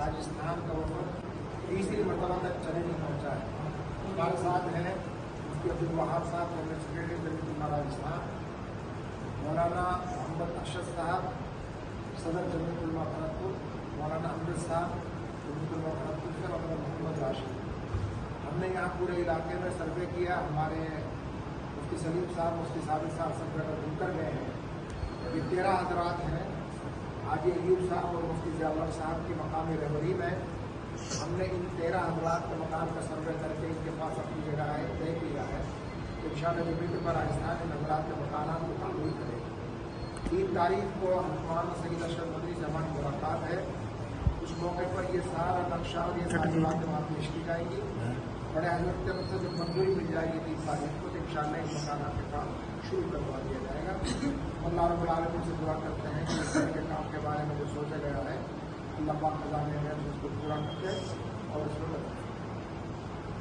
राजस्थान का वफद तीसरी मरतबा तक चले नहीं पहुँचा है। हमारे साथ हैं मुफ्ती अब्दुल वहाब साहब, जनरल सेक्रेटरी जमीयत राजस्थान, मौलाना मोहम्मद अरशद साहब, सदर जमीयत उलमा भरतपुर, मौलाना अमजद साहब जमीयत उलमा भरतपुर से, और मोहम्मद राशिद। हमने यहाँ पूरे इलाके में सर्वे किया। हमारे मुफ्ती सलीम साहब, मुफ्ती साबिक साहब सब जगह घूम कर गए हैं। ये 13 हजरात हैं। हाजी अयूब साहब और मुफ्ती ज़ियाउल्लाह साहब की मकामी रहबरी में हमने इन 13 हजरात के मकाम का सर्वे करके इनके पास अपनी जगह तय किया है। तो इंशाअल्लाह जमीयत राजस्थान इन हजरात के मकानात को तामीर करेगी। 3 तारीख को मौलाना सईद अशरफ मदनी से हमारी मुलाकात है। उस मौके पर ये सारा नक्शा और ये सारी बातें वहाँ पेश की जाएंगी। बड़े हजरत के मतलब जब मंजूरी मिल जाएगी 3 तारीख को, तो इंशाअल्लाह इस मकानात के काम शुरू करवा दिया जाएगा। अल्लाह रब्बुल आलमीन से दुआ करते हैं कि इस तरह के काम के बारे में जो सोचा गया है अल्लाह पाक खजाने में उसको पूरा करते हैं।